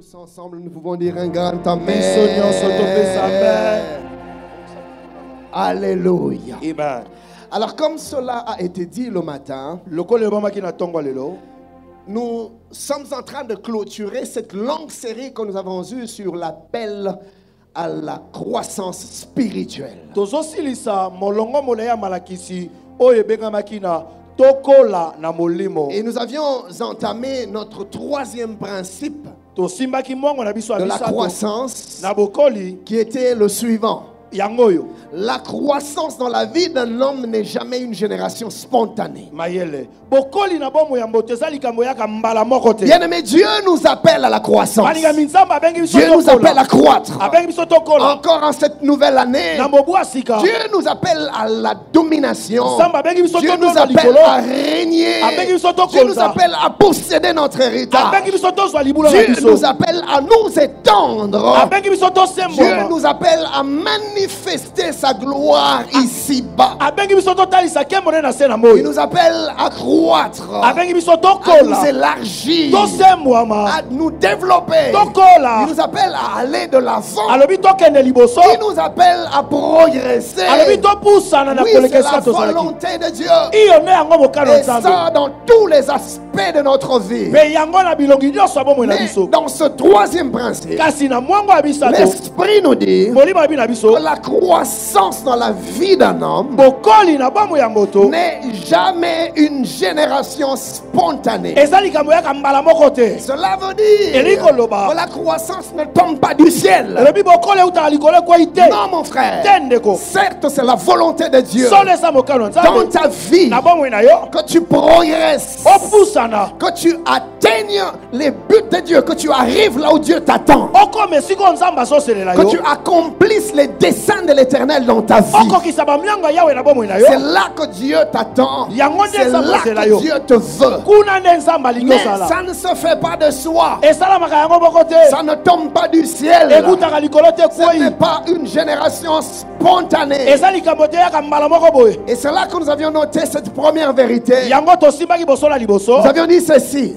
Tous ensemble, nous pouvons dire un grand amen. Alléluia. Amen. Alors, comme cela a été dit le matin, nous sommes en train de clôturer cette longue série que nous avons eue sur l'appel à la croissance spirituelle. Et nous avions entamé notre troisième principe de la croissance qui était le suivant. La croissance dans la vie d'un homme n'est jamais une génération spontanée. Bien-aimé, Dieu nous appelle à la croissance. Dieu nous appelle à croître. Encore en cette nouvelle année, Dieu nous appelle à la domination. Dieu nous appelle à régner. Dieu nous appelle à posséder notre héritage. Dieu nous appelle à nous étendre. Dieu nous appelle à manifester sa gloire ici-bas. Il nous appelle à croître, à nous élargir, à nous développer. Il nous appelle à aller de l'avant. Il nous appelle à progresser. Oui, c'est la volonté de Dieu. Et ça dans tous les aspects de notre vie. Mais dans ce troisième principe, l'Esprit nous dit que la croissance dans la vie d'un homme n'est jamais une génération spontanée. Cela veut dire que la croissance ne tombe pas du ciel. Non, mon frère. Certes, c'est la volonté de Dieu dans ta vie que tu progresses, que tu atteignes les buts de Dieu, que tu arrives là où Dieu t'attend, que tu accomplisses les desseins de l'Éternel dans ta vie. C'est là que Dieu t'attend. C'est là que Dieu te veut. Mais ça ne se fait pas de soi. Ça ne tombe pas du ciel. Ce n'est pas une génération spontanée. Et c'est là que nous avions noté cette première vérité. Nous avions dit ceci: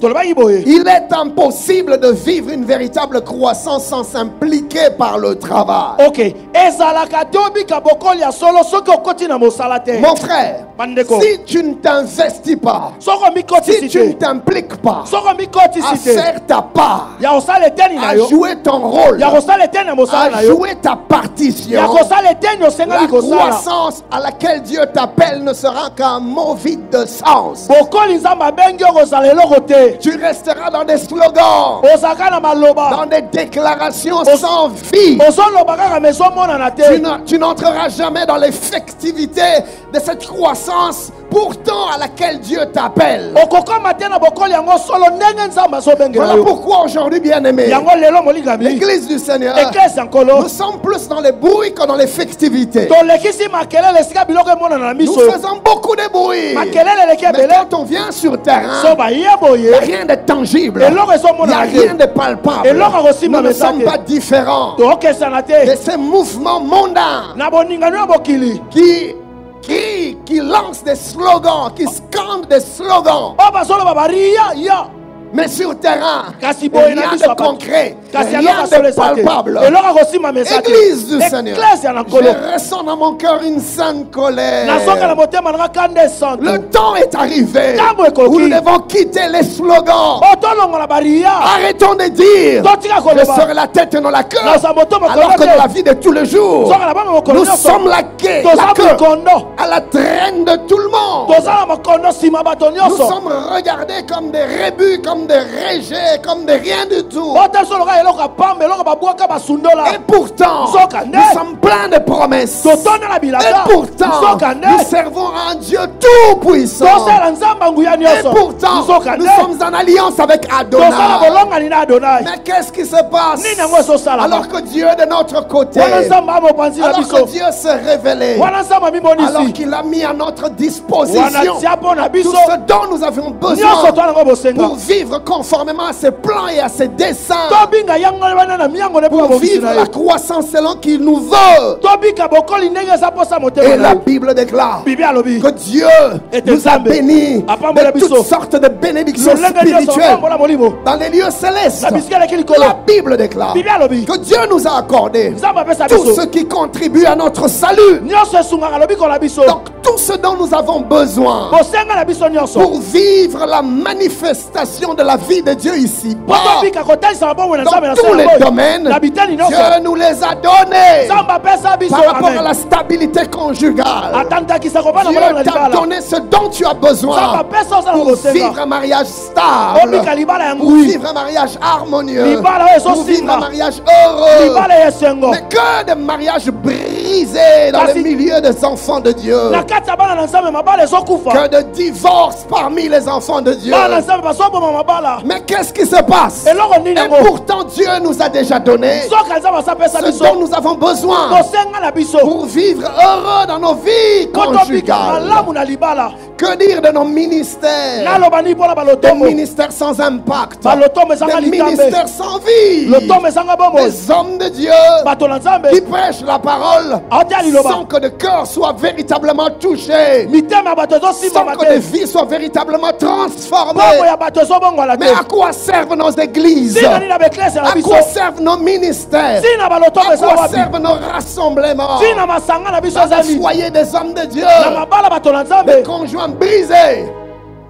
il est impossible de vivre une véritable croissance sans s'impliquer par le travail. Mon frère, si tu ne t'investis pas, si tu ne t'impliques pas à faire ta part, à jouer ton rôle, à jouer ta partition, la croissance à laquelle Dieu t'appelle ne sera qu'un mot vide de sens. Tu resteras dans des slogans, dans des déclarations sans vie. Tu n'entreras jamais dans l'effectivité de cette croissance pourtant à laquelle Dieu t'appelle. Voilà pourquoi aujourd'hui, bien-aimés, l'Église du Seigneur, nous sommes plus dans les bruits que dans l'effectivité. Nous faisons beaucoup de bruit, mais quand on vient sur le terrain, il n'y a rien de tangible, il n'y a rien de palpable. Nous ne sommes pas différents de ces mouvements mondains qui crient, qui lancent des slogans, qui scandent des slogans. Mais sur le terrain, rien de concret, rien de palpable. Église du Seigneur, je ressens dans mon cœur une sainte colère. Le temps est arrivé où nous devons quitter les slogans. Arrêtons de dire je serai la tête et non la queue, alors que dans la vie de tous les jours, nous sommes la queue à la traîne de tout le monde. Nous sommes regardés comme des rébus, comme des rejets, comme de rien du tout. Et pourtant, nous sommes pleins de promesses. Et pourtant, nous servons un Dieu tout puissant. Et pourtant, nous sommes en alliance avec Adonai. Mais qu'est-ce qui se passe alors que Dieu est de notre côté, alors que Dieu s'est révélé, alors qu'il a mis à notre disposition tout ce dont nous avions besoin pour vivre conformément à ses plans et à ses desseins? pour vivre la croissance selon qu'il nous veut. Et la Bible déclare que Dieu nous a bénis de toutes sortes de bénédictions spirituelles dans les lieux célestes. La Bible déclare que Dieu nous a accordé tout ce qui contribue à notre salut. Donc tout ce dont nous avons besoin pour vivre la manifestation de la vie de Dieu ici, dans tous les domaines, Dieu nous les a donnés. Par rapport à la stabilité conjugale, Dieu t'a donné ce dont tu as besoin pour vivre un mariage stable, pour vivre un mariage harmonieux, pour vivre un mariage heureux. Mais que de mariages brisés dans le milieu des enfants de Dieu, que de divorces parmi les enfants de Dieu. Mais qu'est-ce qui se passe? Et pourtant Dieu nous a déjà donné ce dont nous avons besoin pour vivre heureux dans nos vies conjugales. Que dire de nos ministères? Des ministères sans impact, des ministères sans vie, des hommes de Dieu qui prêchent la parole sans que le cœur soit véritablement touché, sans que les vies soient véritablement transformées. Mais à quoi servent nos églises? À quoi servent nos ministères? À quoi servent nos rassemblements? Dans les foyers des hommes de Dieu, des conjoints brisés,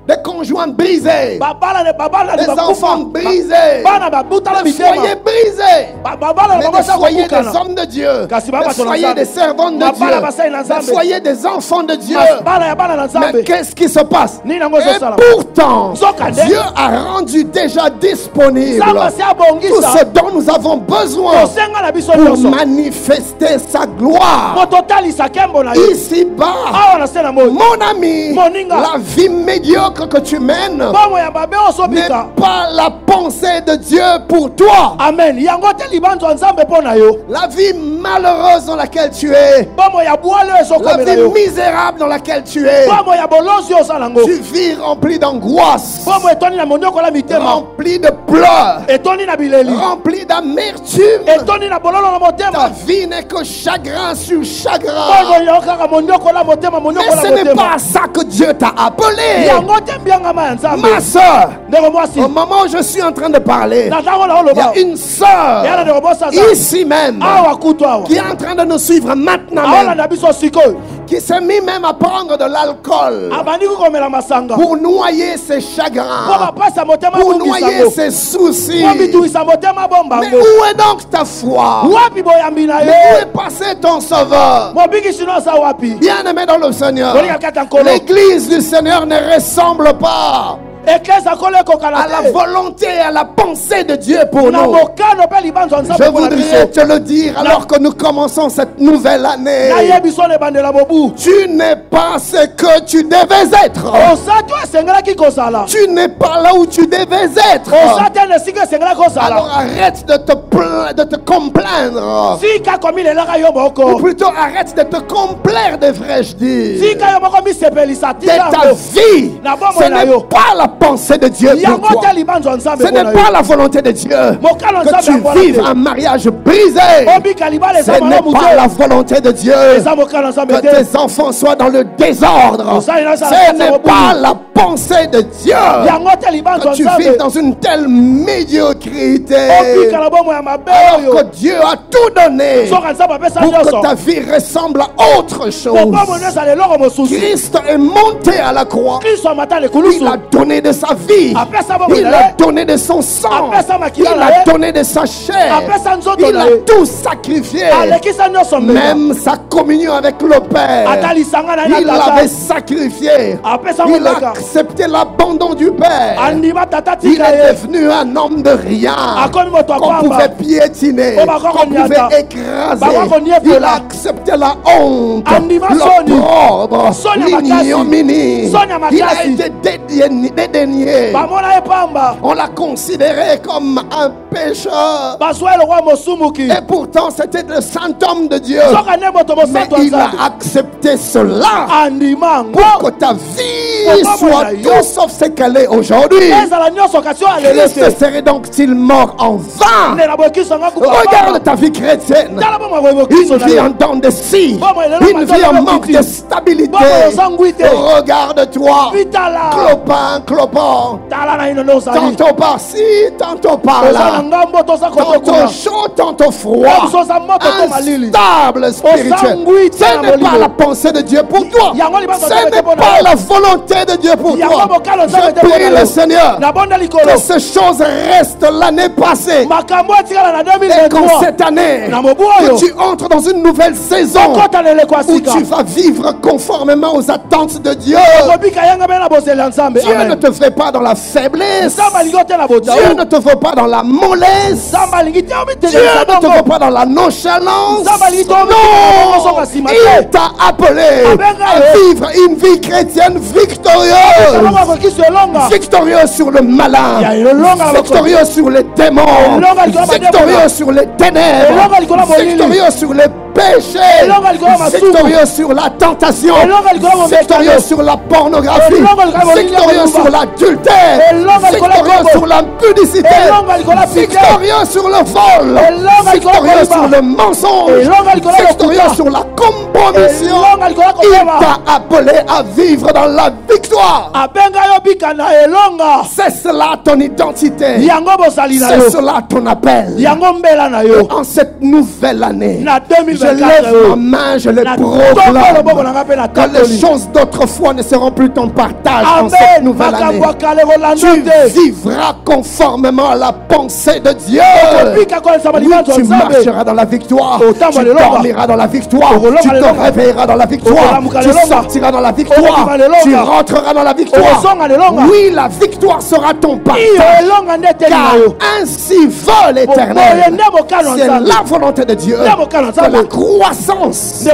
des conjoints brisés, des enfants brisés, des foyers brisés, mais des foyers des hommes de Dieu, des foyers des servantes de Dieu, des foyers des enfants de Dieu. Mais qu'est-ce qui se passe? Et pourtant, Dieu a rendu déjà disponible tout ce dont nous avons besoin pour manifester sa gloire ici-bas. Mon ami, la vie médiocre que tu mènes n'est pas la pensée de Dieu pour toi. Amen. La vie malheureuse dans laquelle tu es, la vie misérable dans laquelle tu es, tu vis rempli d'angoisse, rempli de pleurs, rempli d'amertume. Ta vie n'est que chagrin sur chagrin. Mais ce n'est pas à ça que Dieu t'a appelé. Ma soeur, au moment où je suis en train de parler, il y a une soeur ici même qui est en train de nous suivre maintenant même, qui s'est mis même à prendre de l'alcool pour noyer ses chagrins, pour noyer ses soucis. Mais où est donc ta foi? Mais où est passé ton sauveur? Bien-aimé dans le Seigneur, l'église du Seigneur ne ressemble pas à la volonté et à la pensée de Dieu pour nous. Je voudrais te le dire alors que nous commençons cette nouvelle année. Tu n'es pas ce que tu devais être. Tu n'es pas là où tu devais être. Alors arrête de te complaindre. Ou plutôt arrête de te complaire, devrais-je dire. De ta vie. Ce n'est pas la pensée de Dieu pour toi. Ce n'est pas la volonté de Dieu que tu vives un mariage brisé. Ce n'est pas la volonté de Dieu que tes enfants soient dans le désordre. Ce n'est pas la pensée de Dieu que tu vives dans une telle médiocrité, alors que Dieu a tout donné pour que ta vie ressemble à autre chose. Christ est monté à la croix. Il a donné de sa vie, il a donné de son sang, il a donné de sa chair, il a tout sacrifié, même sa communion avec le Père, il l'avait sacrifié. Il a accepté l'abandon du Père. Il est devenu un homme de rien qu'on pouvait piétiner, qu'on pouvait écraser. Il a accepté la honte, l'opprobre, l'ignominie. Il a été dédaigné. On l'a considéré comme un pécheur. Et pourtant c'était le saint homme de Dieu. Mais il a accepté cela pour que ta vie soit tout sauf ce qu'elle est aujourd'hui. Christ serait donc-il mort en vain? Regarde ta vie chrétienne. Une vie en dents de scie. Une vie en manque de stabilité. Regarde-toi. Clopin. Tantôt par-ci, tantôt par-là. Tantôt chaud, tantôt froid. Instable spirituel. Ce n'est pas la pensée de Dieu pour toi. Ce n'est pas la volonté de Dieu pour toi. Je prie le Seigneur que ces choses restent l'année passée. Et qu'en cette année, que tu entres dans une nouvelle saison où tu vas vivre conformément aux attentes de Dieu. Dieu ne te fait pas dans la faiblesse. Dieu ne te veut pas dans la mollesse. Dieu ne te veut pas dans la nonchalance. Non, il t'a appelé à vivre une vie chrétienne victorieuse. Victorieux sur le malin, victorieux sur les démons, victorieux sur les ténèbres, victorieux sur les péchés, victorieux sur la tentation, victorieux sur la pornographie, victorieux sur l'adultère, victorieux sur l'impudicité, victorieux sur le vol, victorieux sur le mensonge, victorieux sur la compromission. Il t'a appelé à vivre dans la victoire. C'est cela ton identité. C'est cela ton appel. En cette nouvelle année, je lève ma main, je les proclame que les choses d'autrefois ne seront plus ton partage en cette nouvelle année. Tu vivras conformément à la pensée de Dieu. Tu marcheras dans la victoire. Tu dormiras dans la victoire. Tu te réveilleras dans la victoire. Tu sortiras dans la victoire. Tu rentreras dans la victoire. Oui, la victoire sera ton partage. Car ainsi veut l'Éternel. C'est la volonté de Dieu. Que la croissance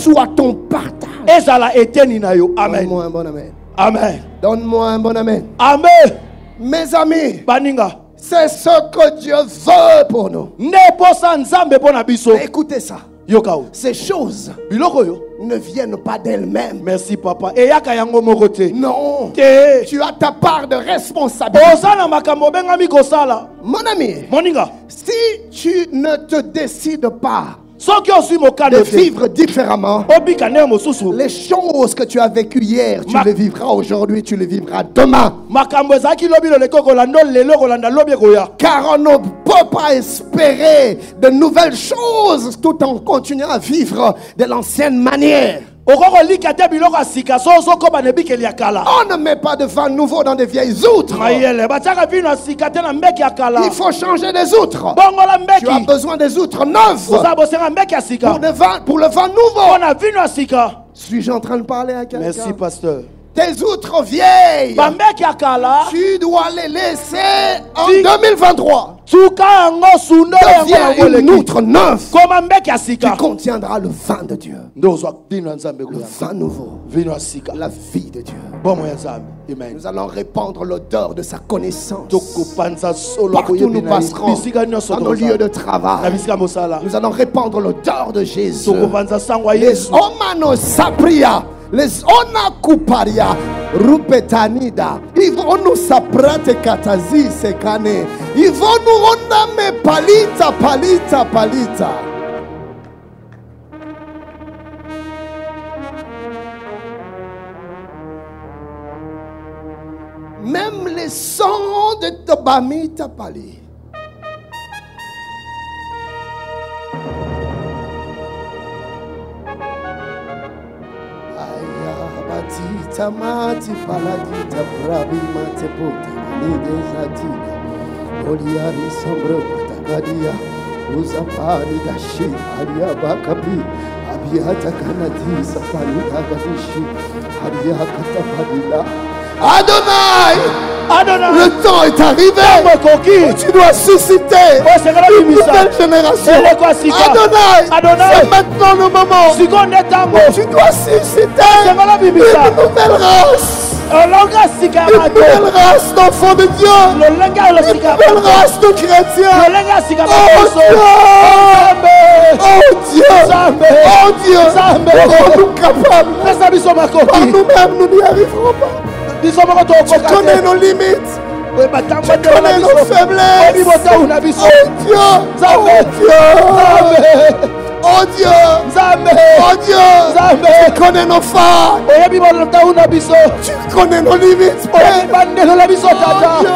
soit ton partage. Donne-moi un bon amen. Amen. Donne-moi un bon amen. Amen. Mes amis, Baninga. c'est ce que Dieu veut pour nous. Écoutez ça. Ces choses ne viennent pas d'elles-mêmes. Merci papa. Non. Tu as ta part de responsabilité. Mon ami, si tu ne te décides pas de vivre différemment, les choses que tu as vécues hier, tu les vivras aujourd'hui, tu les vivras demain. Car on ne peut pas espérer de nouvelles choses tout en continuant à vivre de l'ancienne manière. On ne met pas de vin nouveau dans des vieilles outres. Il faut changer des outres. Tu as besoin des outres neuves pour le vin nouveau. Suis-je en train de parler à quelqu'un? Merci pasteur. Tes outres vieilles, tu dois les laisser en 2023. Deviens une outre neuve qui contiendra le vin de Dieu. Le vin nouveau. La vie de Dieu. Nous allons répandre l'odeur de sa connaissance. Partout nous passerons, dans nos lieux de travail. Nous allons répandre l'odeur de Jésus. Les Omano Sapria. Les ona kuparia rupetanida ivonu saprate katazi sekane ivonu onda me palita. Même les sons de Tobamita Pali. Tamati paladita brabi mate pota nide zatina oliari sombre patagadia uzapani dashi aria bakabi abiata kanati sapani dagashi aria katapalila Adonai, le temps est arrivé. Tu dois susciter une nouvelle génération. Adonai, c'est maintenant le moment. Tu dois susciter une nouvelle race. Une nouvelle race d'enfants de Dieu. Une nouvelle race de chrétiens. Oh Dieu, rends-nous capables. Par nous-mêmes, nous n'y arriverons pas. Tu connais nos limites. Tu connais nos faiblesses. Oh Dieu. Oh Dieu. Oh Dieu. Oh Dieu. Tu connais nos failles. Tu connais nos limites. Oh Dieu.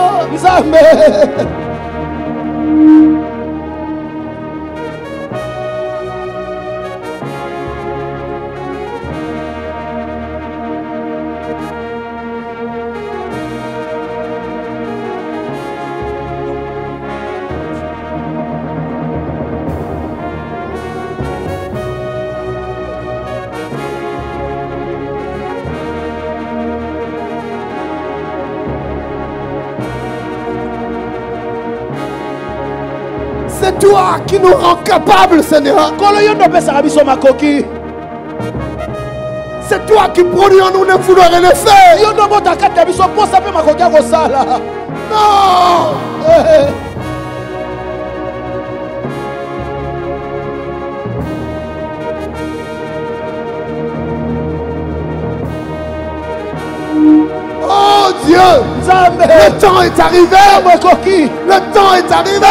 C'est toi qui nous rend capables, Seigneur. C'est toi qui produis en nous le vouloir et le faire. Non. Oh Dieu, le temps est arrivé. Le temps est arrivé.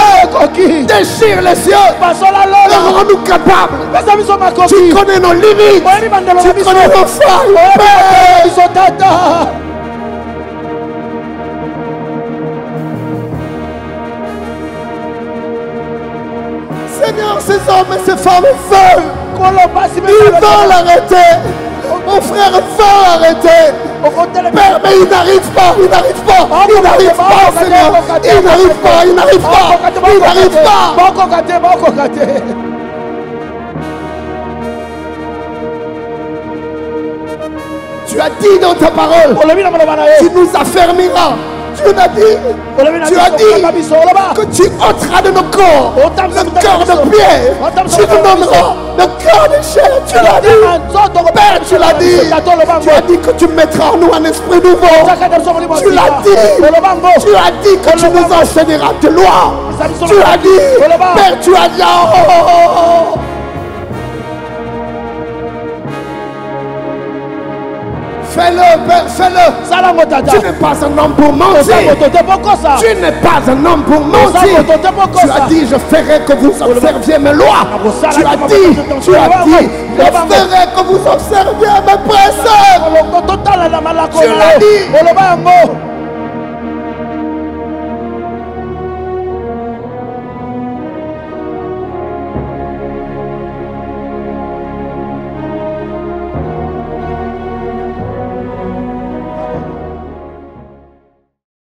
Déchire les cieux. Rends-nous capables. Tu connais nos limites. Tu connais nos failles. Seigneur, ces hommes et ces femmes veulent. Ils veulent arrêter. Mon frère veut arrêter. Père, mais il n'arrive pas, il n'arrive pas, il n'arrive pas, Seigneur. Il n'arrive pas, il n'arrive pas, il n'arrive pas. Tu as dit dans ta parole, tu nous affermiras. Tu as dit que tu ôteras de nos corps le cœur de pierre. Tu nous donneras le cœur de chair. Tu l'as dit. Père, tu l'as dit. Tu as dit que tu mettras en nous un esprit nouveau. Tu l'as dit. Tu as dit que tu nous enseigneras tes lois. Tu l'as dit. Père, tu as dit. Fais-le, Père, fais-le. Tu n'es pas un homme pour mentir. Tu n'es pas un homme pour mentir. Tu as dit, je ferai que vous observiez mes lois. Tu as dit, je ferai que vous observiez mes préceptes. Tu l'as dit.